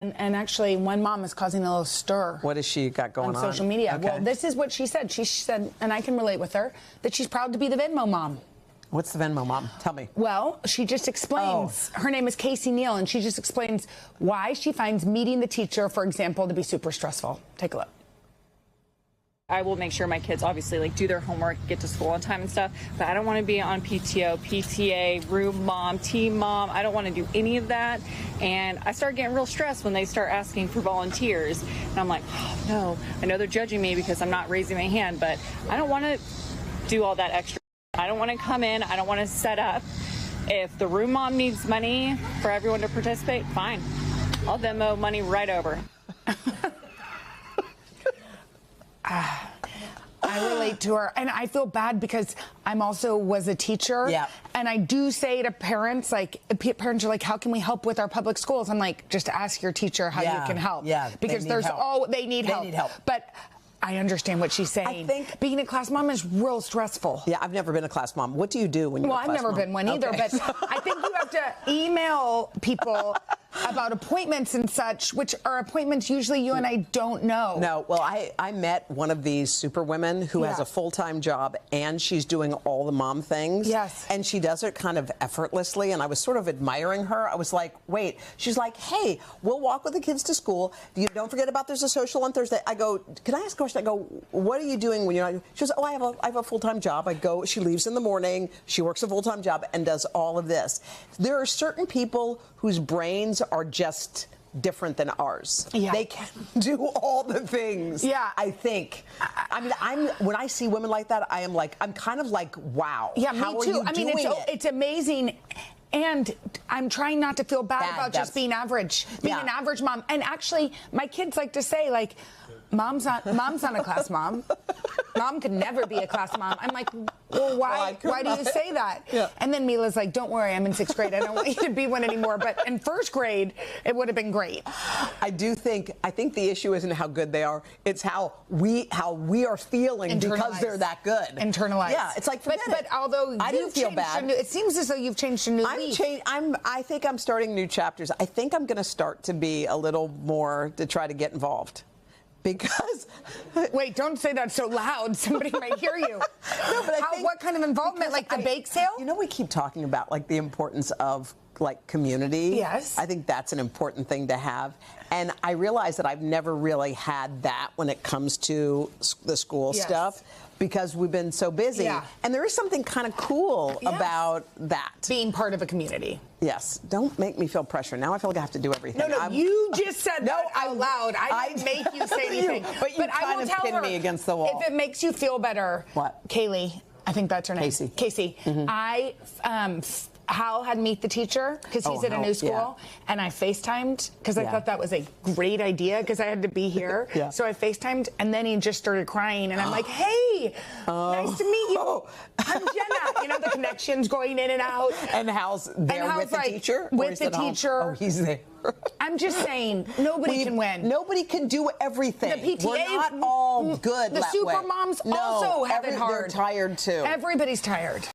And actually, one mom is causing a little stir. What has she got going on? Social media. Okay. Well, this is what she said. She said, and I can relate with her, that she's proud to be the Venmo mom. What's the Venmo mom? Tell me. Well, she just explains. Her name is Casey Neal, and she just explains why she finds meeting the teacher, for example, to be super stressful. Take a look. I will make sure my kids obviously do their homework, get to school on time and stuff, but I don't want to be on PTO, PTA, room mom, team mom. I don't want to do any of that. And I start getting real stressed when they start asking for volunteers. And I'm like, oh no, I know they're judging me because I'm not raising my hand, but I don't want to do all that extra. I don't want to come in. I don't want to set up. If the room mom needs money for everyone to participate, fine. I'll Venmo money right over. I relate to her, and I feel bad because I'm also was a teacher. Yeah. And I do say to parents, parents are like, how can we help with our public schools? I'm like, just ask your teacher how you can help. Yeah. Because they need help. But I understand what she's saying. I think being a class mom is real stressful. Yeah, I've never been a class mom. What do you do when you're a class mom? Well, I've never been one either, but I think you have to email people about appointments and such, which are appointments usually you and I don't know. No, well, I met one of these super women who has a full-time job, and she's doing all the mom things. Yes. And she does it kind of effortlessly, and I was sort of admiring her. I was like, wait. She's like, hey, we'll walk with the kids to school. Don't forget about there's a social on Thursday. I go, can I ask a question? I go, what are you doing when you're not? She goes, oh, I have a full-time job. I go, she leaves in the morning. She works a full-time job and does all of this. There are certain people whose brains are just different than ours. Yeah. They can do all the things. Yeah. I think. I mean, when I see women like that, I'm kind of like, wow. Yeah, how me too. Are you doing It's amazing. And I'm trying not to feel bad about just being average, being an average mom. And actually, my kids like to say, like, mom's not a class mom. Mom could never be a class mom. I'm like, well, why do you say that? Yeah. And then Mila's like, don't worry, I'm in 6th grade. I don't want you to be one anymore. But in 1st grade, it would have been great. I think the issue isn't how good they are. It's how we are feeling because they're that good. Internalized. Yeah, it's like, but although I didn't feel bad. It seems as though you've changed a new leaf. I think I'm starting new chapters. I think I'm going to start to be a little more to try to get involved. Because wait, don't say that so loud. Somebody might hear you. No, but what kind of involvement? Like the bake sale? You know, we keep talking about like the importance of like community. Yes. I think that's an important thing to have. And I realize that I've never really had that when it comes to the school stuff because we've been so busy. Yeah. And there is something kind of cool about that. Being part of a community. Yes. Don't make me feel pressure. Now I feel like I have to do everything. No, you just said that out loud. I didn't make you say anything. But you kind of pinned me against the wall. If it makes you feel better. What? Kaylee. I think that's her name. Casey. Mm-hmm. Hal had Meet the Teacher because he's at a new school, and I FaceTimed because I thought that was a great idea because I had to be here. So I FaceTimed, and then he just started crying, and I'm like, hey, nice to meet you. I'm Jenna. You know, the connections going in and out. And Hal's there with the teacher? With the teacher. Oh, he's there. I'm just saying, nobody can win. Nobody can do everything. The PTA, we're not all good The that super way. moms also have it hard. They're tired too. Everybody's tired.